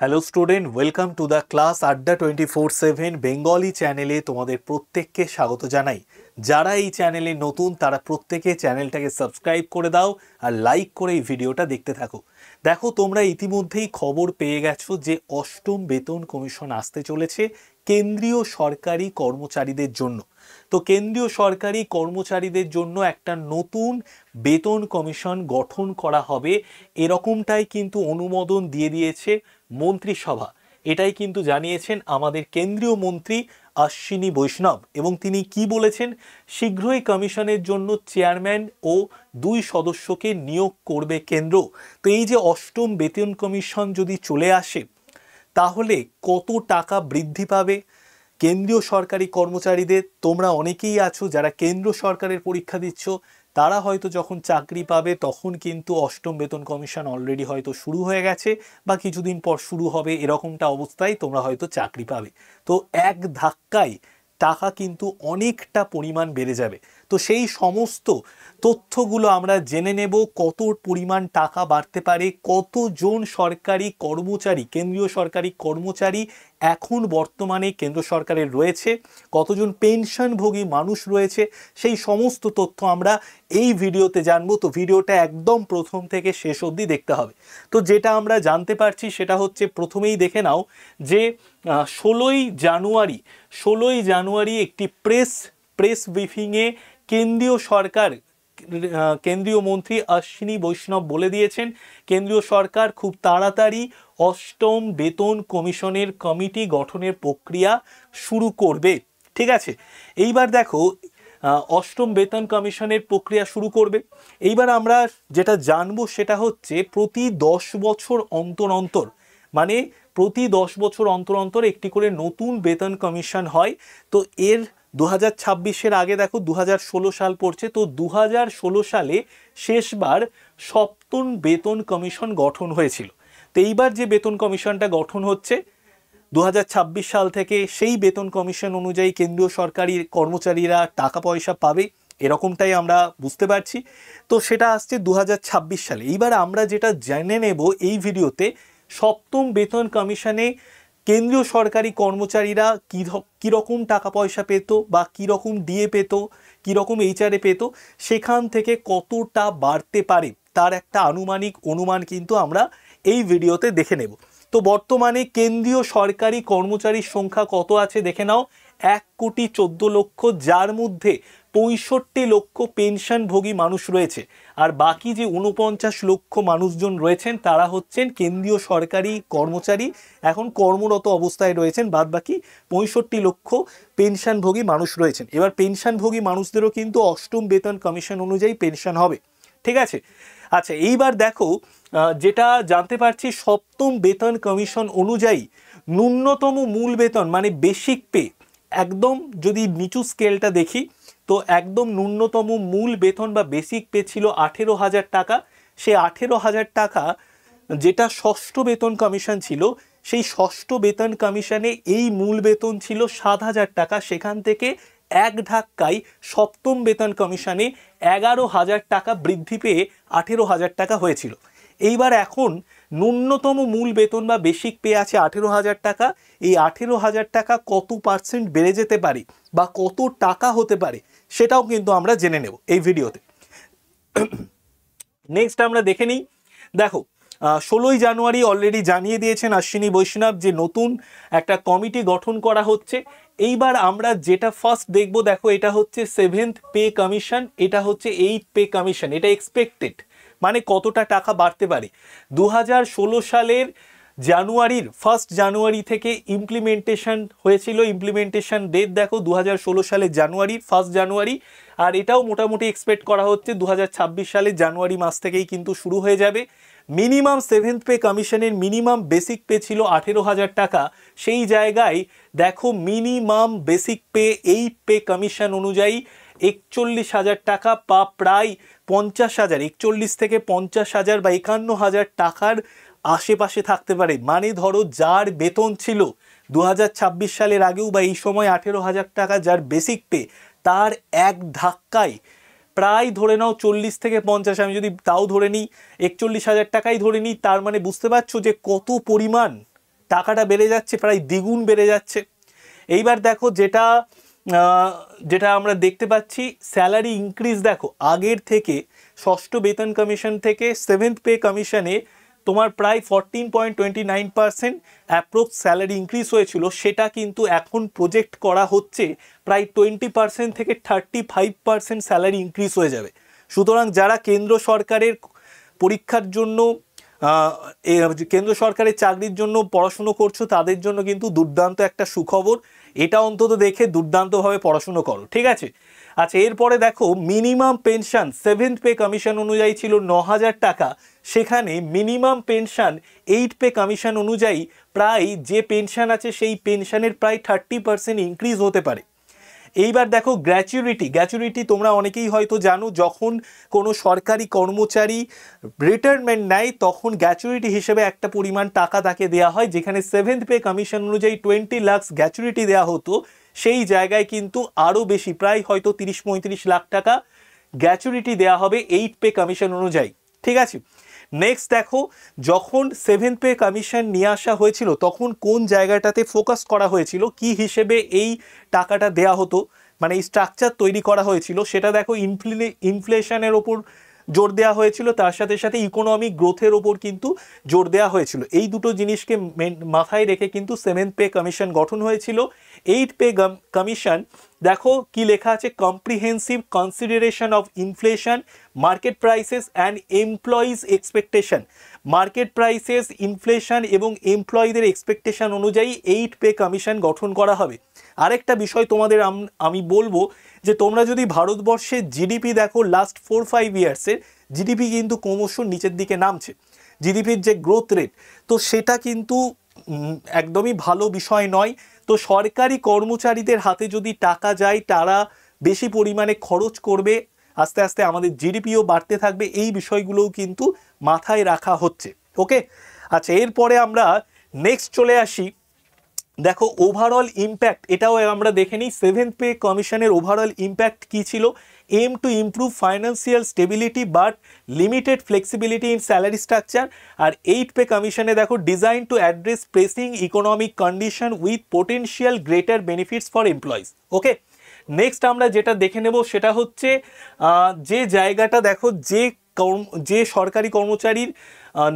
Hello student, welcome to the class আড্ডা 24/7 Bengali চ্যানেলে তোমাদের প্রত্যেককে স্বাগত জানাই। যারা এই চ্যানেলে নতুন তারা প্রত্যেকে চ্যানেলটাকে সাবস্ক্রাইব করে দাও আর লাইক করে এই ভিডিওটা দেখতে থাকো। দেখো, তোমরা ইতিমধ্যেই খবর পেয়ে গেছো যে অষ্টম বেতন কমিশন আসতে চলেছে কেন্দ্রীয় সরকারি কর্মচারীদের জন্য। তো কেন্দ্রীয় সরকারি কর্মচারীদের জন্য একটা নতুন বেতন কমিশন গঠন করা হবে, এরকমটাই কিন্তু অনুমোদন দিয়ে দিয়েছে মন্ত্রিসভা। এটাই কিন্তু জানিয়েছেন আমাদের কেন্দ্রীয় মন্ত্রী অশ্বিনী বৈষ্ণব, এবং তিনি কি বলেছেন, শীঘ্রই কমিশনের জন্য চেয়ারম্যান ও 2 সদস্যকে নিয়োগ করবে কেন্দ্র। তো এই যে অষ্টম বেতন কমিশন যদি চলে আসে, তাহলে কত টাকা বৃদ্ধি পাবে কেন্দ্রীয় সরকারি কর্মচারীদের? তোমরা অনেকেই আছো যারা কেন্দ্র সরকারের পরীক্ষা দিচ্ছ, তারা হয়তো যখন চাকরি পাবে তখন কিন্তু অষ্টম বেতন কমিশন অলরেডি হয়তো শুরু হয়ে গেছে বা কিছুদিন পর শুরু হবে, এরকমটা অবস্থায় তোমরা হয়তো চাকরি পাবে। তো এক ধাক্কায় টাকা কিন্তু অনেকটা পরিমাণ বেড়ে যাবে। তো সেই সমস্ত তথ্যগুলো আমরা জেনে নেব, কত পরিমাণ টাকা বাড়তে পারে, কতজন সরকারি কর্মচারী, কেন্দ্রীয় সরকারি কর্মচারী এখন বর্তমানে কেন্দ্র সরকারের রয়েছে, কতজন পেনশনভোগী মানুষ রয়েছে, সেই সমস্ত তথ্য আমরা এই ভিডিওতে জানবো। তো ভিডিওটা একদম প্রথম থেকে শেষ অবধি দেখতে হবে। তো যেটা আমরা জানতে পারছি সেটা হচ্ছে, প্রথমেই দেখে নাও যে 16ই জানুয়ারি একটি প্রেস ব্রিফিংয়ে কেন্দ্রীয় মন্ত্রী অশ্বিনী বৈষ্ণব বলে দিয়েছেন কেন্দ্রীয় সরকার খুব তাড়াতাড়ি অষ্টম বেতন কমিশনের কমিটি গঠনের প্রক্রিয়া শুরু করবে। ঠিক আছে, এইবার দেখো, অষ্টম বেতন কমিশনের প্রক্রিয়া শুরু করবে। এইবার আমরা যেটা জানবো সেটা হচ্ছে, প্রতি 10 বছর অন্তর অন্তর, মানে প্রতি 10 বছর অন্তর অন্তর একটি করে নতুন বেতন কমিশন হয়। তো এর 2026-এর আগে দেখো 2016 সাল পড়ছে, তো 2016 সালে শেষবার সপ্তম বেতন কমিশন গঠন হয়েছিল। তো এইবার যে বেতন কমিশনটা গঠন হচ্ছে 2026 সাল থেকে, সেই বেতন কমিশন অনুযায়ী কেন্দ্রীয় সরকারি কর্মচারীরা টাকা পয়সা পাবে, এরকমটাই আমরা বুঝতে পারছি। তো সেটা আসছে 2026 সালে। এইবার আমরা যেটা জেনে নেব এই ভিডিওতে, সপ্তম বেতন কমিশনে কেন্দ্রীয় সরকারি কর্মচারীরা কীরকম টাকা পয়সা পেত, বা কীরকম ডিএ পেত, কীরকম এইচআরএ পেত, সেখান থেকে কতটা বাড়তে পারে তার একটা আনুমানিক অনুমান কিন্তু আমরা এই ভিডিওতে দেখে নেব। তো বর্তমানে কেন্দ্রীয় সরকারি কর্মচারীর সংখ্যা কত আছে দেখে নাও, 1,14,00,000, যার মধ্যে 65 লক্ষ পেনশনভোগী মানুষ রয়েছে, আর বাকি যে 49 লক্ষ মানুষজন রয়েছেন তারা হচ্ছেন কেন্দ্রীয় সরকারি কর্মচারী, এখন কর্মরত অবস্থায় রয়েছেন। বাদ বাকি 65 লক্ষ পেনশনভোগী মানুষ রয়েছেন। এবার পেনশনভোগী মানুষদেরও কিন্তু অষ্টম বেতন কমিশন অনুযায়ী পেনশন হবে। ঠিক আছে, আচ্ছা, এইবার দেখো, যেটা জানতে পারছি, সপ্তম বেতন কমিশন অনুযায়ী ন্যূনতম মূল বেতন মানে বেসিক পে, একদম যদি নিচু স্কেলটা দেখি, তো একদম ন্যূনতম মূল বেতন বা বেসিক পে ছিল 18,000 টাকা। সে 18,000 টাকা যেটা ষষ্ঠ বেতন কমিশন ছিল, সেই ষষ্ঠ বেতন কমিশনে এই মূল বেতন ছিল 7,000 টাকা। সেখান থেকে এক ধাক্কায় সপ্তম বেতন কমিশনে 11,000 টাকা বৃদ্ধি পেয়ে 18,000 টাকা হয়েছিল। এইবার এখন ন্যূনতম মূল বেতন বা বেসিক পে আছে 18,000 টাকা। এই 18,000 টাকা কত % বেড়ে যেতে পারে বা কত টাকা হতে পারে সেটাও কিন্তু আমরা জেনে নেব এই ভিডিওতে। নেক্সট আমরা দেখে নিই। দেখো, 16ই জানুয়ারি অলরেডি জানিয়ে দিয়েছেন অশ্বিনী বৈষ্ণব যে নতুন একটা কমিটি গঠন করা হচ্ছে। এইবার আমরা যেটা ফার্স্ট দেখব, দেখো, এটা হচ্ছে 7th পে কমিশন, এটা হচ্ছে 8th পে কমিশন। এটা এক্সপেক্টেড, মানে কতটা টাকা বাড়তে পারে। 2016 সালের ফার্স্ট জানুয়ারি থেকে ইমপ্লিমেন্টেশন হয়েছিল। ইমপ্লিমেন্টেশন ডেট দেখো 2016 সালের ফার্স্ট জানুয়ারি, আর এটাও মোটামুটি এক্সপেক্ট করা হচ্ছে 2026 সালের জানুয়ারি মাস থেকেই কিন্তু শুরু হয়ে যাবে। মিনিমাম 7th পে কমিশনের মিনিমাম বেসিক পে ছিল 18,000 টাকা। সেই জায়গায় দেখো, মিনিমাম বেসিক পে এই পে কমিশন অনুযায়ী 41,000 টাকা বা প্রায় 50,000, 41 থেকে 50,000 বা 51,000 টাকার আশেপাশে থাকতে পারে। মানে ধরো, যার বেতন ছিল 2026 সালের আগেও বা এই সময় 18,000 টাকা যার বেসিক পে, তার এক ধাক্কায় প্রায় ধরে নাও 40 থেকে 50, আমি যদি তাও ধরে নিই 41,000 টাকাই ধরে নিই, তার মানে বুঝতে পারছো যে কত পরিমাণ টাকাটা বেড়ে যাচ্ছে, প্রায় দ্বিগুণ বেড়ে যাচ্ছে। এইবার দেখো যেটা আমরা দেখতে পাচ্ছি স্যালারি ইনক্রিজ, দেখো আগের থেকে ষষ্ঠ বেতন কমিশন থেকে সেভেন্থ পে কমিশনে তোমার প্রায় 14.29% অ্যাপ্রোক্স স্যালারি ইনক্রিজ হয়েছিল, সেটা কিন্তু এখন প্রজেক্ট করা হচ্ছে প্রায় 20% থেকে 35% স্যালারি ইনক্রিজ হয়ে যাবে। সুতরাং যারা কেন্দ্র সরকারের পরীক্ষার জন্য কেন্দ্র সরকারের চাকরির জন্য পড়াশুনো করছো তাদের জন্য কিন্তু দুর্দান্ত একটা সুখবর, এটা অন্তত দেখে দুর্দান্তভাবে পড়াশুনো করো, ঠিক আছে। আচ্ছা, এরপরে দেখো minimum pension seventh pay commission অনুযায়ী ছিল 9,000 টাকা, সেখানে মিনিমাম পেনশন 8 পে কমিশন অনুযায়ী প্রায় যে পেনশন আছে সেই পেনশনের প্রায় 30% ইনক্রিজ হতে পারে। এইবার দেখো গ্র্যাচুইটি তোমরা অনেকেই হয়তো জানো, যখন কোনো সরকারি কর্মচারী রিটায়ারমেন্ট নেয় তখন গ্র্যাচুইটি হিসেবে একটা পরিমাণ টাকা তাকে দেওয়া হয়, যেখানে সেভেন্থ পে কমিশন অনুযায়ী 20 লাখ গ্র্যাচুইটি দেওয়া হতো, সেই জায়গায় কিন্তু আরও বেশি প্রায় হয়তো 30-35 লাখ টাকা গ্র্যাচুইটি দেওয়া হবে 8 পে কমিশন অনুযায়ী, ঠিক আছে। নেক্সট দেখো, যখন সেভেন্থ পে কমিশন নিয়ে আসা হয়েছিল তখন কোন জায়গাটাতে ফোকাস করা হয়েছিল, কি হিসেবে এই টাকাটা দেয়া হতো, মানে এই স্ট্রাকচার তৈরি করা হয়েছিল, সেটা দেখো ইনফ্লেশনের ওপর জোর দেওয়া হয়েছিল, তার সাথে সাথে ইকোনমিক গ্রোথের ওপর কিন্তু জোর দেওয়া হয়েছিল। এই দুটো জিনিসকে মাথায় রেখে কিন্তু সেভেন্থ পে কমিশন গঠন হয়েছিল। 8 পে কমিশন দেখো কি লেখা আছে, comprehensive consideration of inflation, market prices and employees expectation. Market prices, inflation এবং এমপ্লয়ীদের এক্সপেকটেশন অনুযায়ী 8 পে কমিশন গঠন করা হবে। আরেকটা বিষয় তোমাদের আমি বলবো যে তোমরা যদি ভারতবর্ষের জিডিপি দেখো লাস্ট 4-5 ইয়ার্সের জিডিপি কিন্তু ক্রমশ নিচের দিকে নামছে, জিডিপির যে গ্রোথ রেট, তো সেটা কিন্তু একদমই ভালো বিষয় নয়। তো সরকারি কর্মচারীদের হাতে যদি টাকা যায় তারা বেশি পরিমাণে খরচ করবে, আস্তে আস্তে আমাদের জিডিপিও বাড়তে থাকবে, এই বিষয়গুলোও কিন্তু মাথায় রাখা হচ্ছে। ওকে, আচ্ছা, এরপরে আমরা নেক্সট চলে আসি। দেখো ওভারঅল ইম্প্যাক্ট, এটাও আমরা দেখে নিই সেভেন্থ পে কমিশনের ওভারঅল ইম্প্যাক্ট কী ছিল। Aim to improve financial stability but limited flexibility in salary structure. আর 8 পে কমিশনে দেখো design to address pressing economic condition with potential greater benefits for employees. Okay, next আমরা যেটা দেখে নেব সেটা হচ্ছে যে জায়গাটা দেখো যে সরকারি কর্মচারীর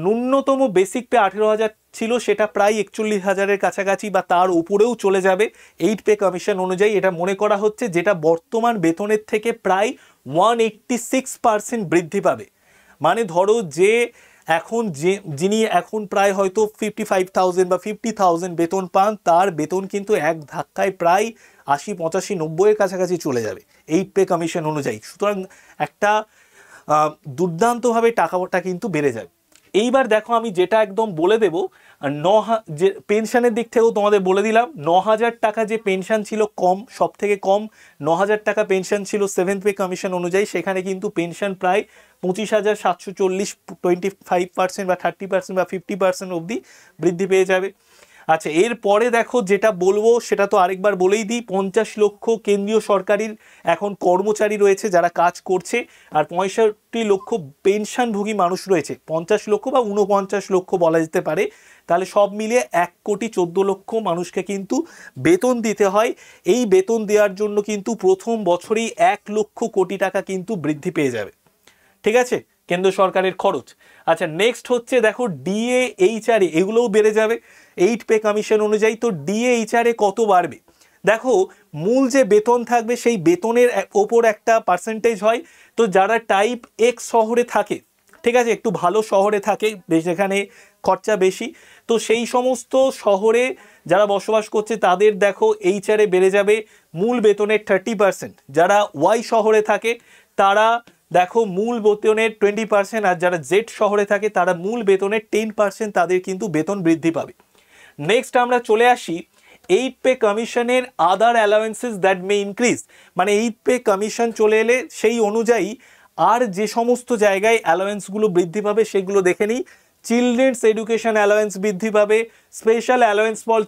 ন্যূনতম বেসিক পে 18,000 ছিল সেটা প্রায় 41,000-এর কাছাকাছি বা তার উপরেও চলে যাবে 8 পে কমিশন অনুযায়ী, এটা মনে করা হচ্ছে, যেটা বর্তমান বেতনের থেকে প্রায় 186% বৃদ্ধি পাবে। মানে ধরো যে যিনি এখন প্রায় হয়তো 55,000 বা 50,000 বেতন পান, তার বেতন কিন্তু এক ধাক্কায় প্রায় 80-85-90-এর কাছাকাছি চলে যাবে 8 পে কমিশন অনুযায়ী। সুতরাং একটা দুর্দান্তভাবে টাকাটা কিন্তু বেড়ে যায়। এইবার দেখো আমি যেটা একদম বলে দেবো, যে পেনশনের দিক থেকেও তোমাদের বলে দিলাম, 9,000 টাকা যে পেনশন ছিল কম, সব থেকে কম 9,000 টাকা পেনশন ছিল সেভেন্থ পে কমিশন অনুযায়ী, সেখানে কিন্তু পেনশন প্রায় 25,740, 25% বা 30% বা 50% অবধি বৃদ্ধি পেয়ে যাবে। আচ্ছা, এরপরে দেখো যেটা বলবো সেটা তো আরেকবার বলেই দিই, 50 লক্ষ কেন্দ্রীয় সরকারির এখন কর্মচারী রয়েছে যারা কাজ করছে, আর 65 লক্ষ পেনশনভোগী মানুষ রয়েছে, 50 লক্ষ বা 49 লক্ষ বলা যেতে পারে। তাহলে সব মিলিয়ে 1,14,00,000 মানুষকে কিন্তু বেতন দিতে হয়। এই বেতন দেওয়ার জন্য কিন্তু প্রথম বছরেই 1 লক্ষ কোটি টাকা কিন্তু বৃদ্ধি পেয়ে যাবে, ঠিক আছে, কেন্দ্র সরকারের খরচ। আচ্ছা, নেক্সট হচ্ছে দেখো ডিএ, এইচআরএ এগুলোও বেড়ে যাবে 8 পে কমিশন অনুযায়ী। তো ডিএ, এইচআরএ কত বাড়বে? দেখো মূল যে বেতন থাকবে সেই বেতনের ওপর একটা পার্সেন্টেজ হয়। তো যারা টাইপ এক্স শহরে থাকে, ঠিক আছে, একটু ভালো শহরে থাকে যেখানে খরচা বেশি, তো সেই সমস্ত শহরে যারা বসবাস করছে তাদের দেখো এইচআরএ বেড়ে যাবে মূল বেতনের 30%। যারা ওয়াই শহরে থাকে তারা দেখো মূল বেতনের 20%, আর যারা জেড শহরে থাকে তারা মূল বেতনের 10% তাদের কিন্তু বেতন বৃদ্ধি পাবে। নেক্সট আমরা চলে আসি 8 পে কমিশনের আদার অ্যালাওয়েন্সেস দ্যাট মে ইনক্রিজ। মানে 8 পে কমিশন চলে এলে সেই অনুযায়ী আর যে সমস্ত জায়গায় অ্যালাওয়েন্সগুলো বৃদ্ধি পাবে সেগুলো দেখে নিই। চিলড্রেন্স এডুকেশন অ্যালাওয়েন্স বৃদ্ধি পাবে, special allowance for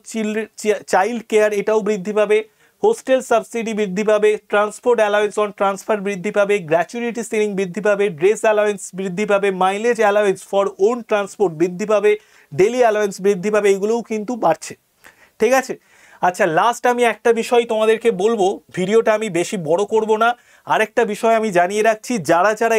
child care এটাও বৃদ্ধি পাবে, হোস্টেল সাবসিডি বৃদ্ধি পাবে, ট্রান্সপোর্ট অ্যালাওয়েন্স অন ট্রান্সফার বৃদ্ধি পাবে, গ্র্যাচুইটি সিলিং বৃদ্ধি পাবে, ড্রেস অ্যালাওয়েন্স বৃদ্ধি পাবে, mileage allowance for own transport বৃদ্ধি পাবে, ডেলি অ্যালাওয়েন্স বৃদ্ধি পাবে, এইগুলোও কিন্তু বাড়ছে। ঠিক আছে, আচ্ছা লাস্ট আমি একটা বিষয় তোমাদেরকে বলবো, ভিডিওটা আমি বেশি বড় করব না। আরেকটা বিষয় আমি জানিয়ে রাখছি, যারা যারা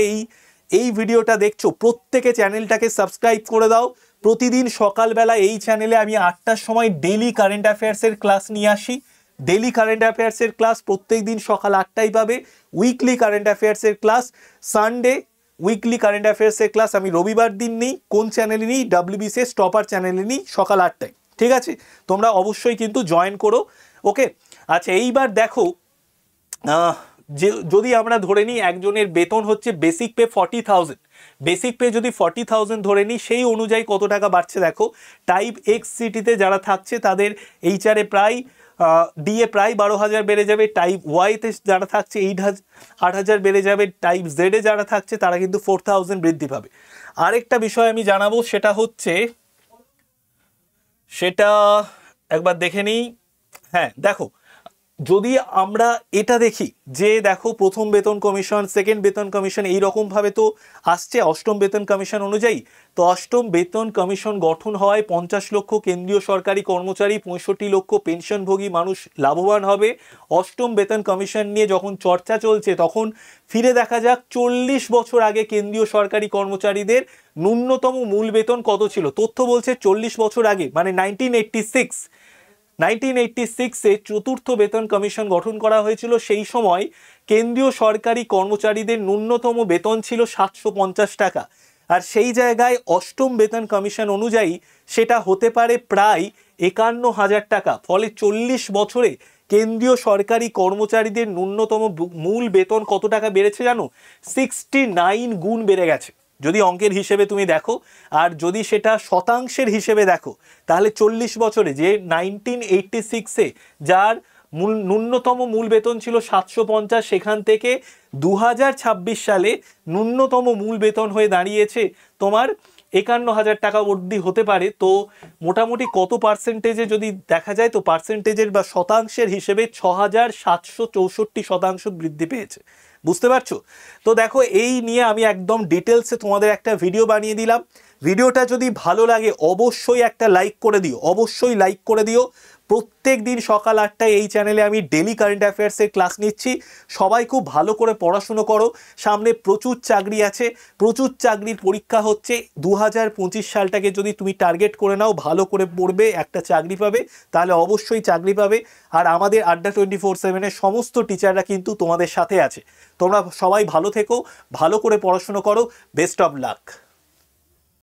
এই ভিডিওটা দেখছো প্রত্যেকে চ্যানেলটাকে সাবস্ক্রাইব করে দাও। প্রতিদিন সকালবেলা এই চ্যানেলে আমি 8টার সময় ডেলি কারেন্ট অ্যাফেয়ার্সের ক্লাস নিয়ে আসি। ডেলি কারেন্ট অ্যাফেয়ার্সের ক্লাস প্রত্যেক দিন সকাল 8টায় পাবে। উইকলি কারেন্ট অ্যাফেয়ার্সের ক্লাস সানডে, উইকলি কারেন্ট অ্যাফেয়ার্সের ক্লাস আমি রবিবার দিন নিই। কোন চ্যানেলে নিই? WBCS টপার চ্যানেলে নিই সকাল 8টায়। ঠিক আছে, তোমরা অবশ্যই কিন্তু জয়েন করো। ওকে, আচ্ছা এইবার দেখো, যে যদি আমরা ধরে নিই একজনের বেতন হচ্ছে বেসিক পে 40,000, বেসিক পে যদি 40,000 ধরে নিই, সেই অনুযায়ী কত টাকা বাড়ছে দেখো। টাইপ এক্স সিটিতে যারা থাকছে তাদের এইচআরে প্রায় ডিএ প্রায় 12,000 বেড়ে যাবে। টাইপ ওয়াইতে যারা থাকছে 8,000 বেড়ে যাবে। টাইপ জেডে যারা থাকছে তারা কিন্তু 4,000 বৃদ্ধি পাবে। আরেকটা বিষয় আমি জানাবো, সেটা হচ্ছে, সেটা একবার দেখে নিই। হ্যাঁ দেখো, যদি আমরা এটা দেখি যে দেখো প্রথম বেতন কমিশন, সেকেন্ড বেতন কমিশন এইরকমভাবে তো আসছে অষ্টম বেতন কমিশন অনুযায়ী। তো অষ্টম বেতন কমিশন গঠন হওয়ায় 50 লক্ষ কেন্দ্রীয় সরকারি কর্মচারী, 65 লক্ষ পেনশনভোগী মানুষ লাভবান হবে। অষ্টম বেতন কমিশন নিয়ে যখন চর্চা চলছে, তখন ফিরে দেখা যাক 40 বছর আগে কেন্দ্রীয় সরকারি কর্মচারীদের ন্যূনতম মূল বেতন কত ছিল। তথ্য বলছে 40 বছর আগে, মানে 1986-এ চতুর্থ বেতন কমিশন গঠন করা হয়েছিল। সেই সময় কেন্দ্রীয় সরকারি কর্মচারীদের ন্যূনতম বেতন ছিল 750 টাকা, আর সেই জায়গায় অষ্টম বেতন কমিশন অনুযায়ী সেটা হতে পারে প্রায় 51,000 টাকা। ফলে 40 বছরে কেন্দ্রীয় সরকারি কর্মচারীদের ন্যূনতম মূল বেতন কত টাকা বেড়েছে জানো? 69 গুণ বেড়ে গেছে যদি অঙ্কের হিসেবে তুমি দেখো। আর যদি সেটা শতাংশের হিসেবে দেখো, তাহলে 40 বছরে যে 1986-এ যার ন্যূনতম মূল বেতন ছিল 750, সেখান থেকে 2026 সালে ন্যূনতম মূল বেতন হয়ে দাঁড়িয়েছে তোমার 51,000 টাকা অবধি হতে পারে। তো মোটামুটি কত পার্সেন্টেজে যদি দেখা যায়, তো পার্সেন্টেজের বা শতাংশের হিসেবে 6,764% বৃদ্ধি পেয়েছে। বুঝতে পারছো? তো দেখো, এই নিয়ে আমি একদম ডিটেলসে তোমাদের একটা ভিডিও বানিয়ে দিলাম। ভিডিওটা যদি ভালো লাগে অবশ্যই একটা লাইক করে দিও, অবশ্যই লাইক করে দিও। প্রত্যেক দিন সকাল 8টায় এই চ্যানেলে আমি ডেলি কারেন্ট অ্যাফেয়ার্সের ক্লাস নিচ্ছি। সবাই খুব ভালো করে পড়াশুনো করো, সামনে প্রচুর চাকরি আছে, প্রচুর চাকরির পরীক্ষা হচ্ছে। 2025 সালটাকে যদি তুমি টার্গেট করে নাও, ভালো করে পড়বে, একটা চাকরি পাবে, তাহলে অবশ্যই চাকরি পাবে। আর আমাদের আড্ডা 24/7-এর সমস্ত টিচাররা কিন্তু তোমাদের সাথে আছে। তোমরা সবাই ভালো থেকো, ভালো করে পড়াশুনো করো। Best of luck.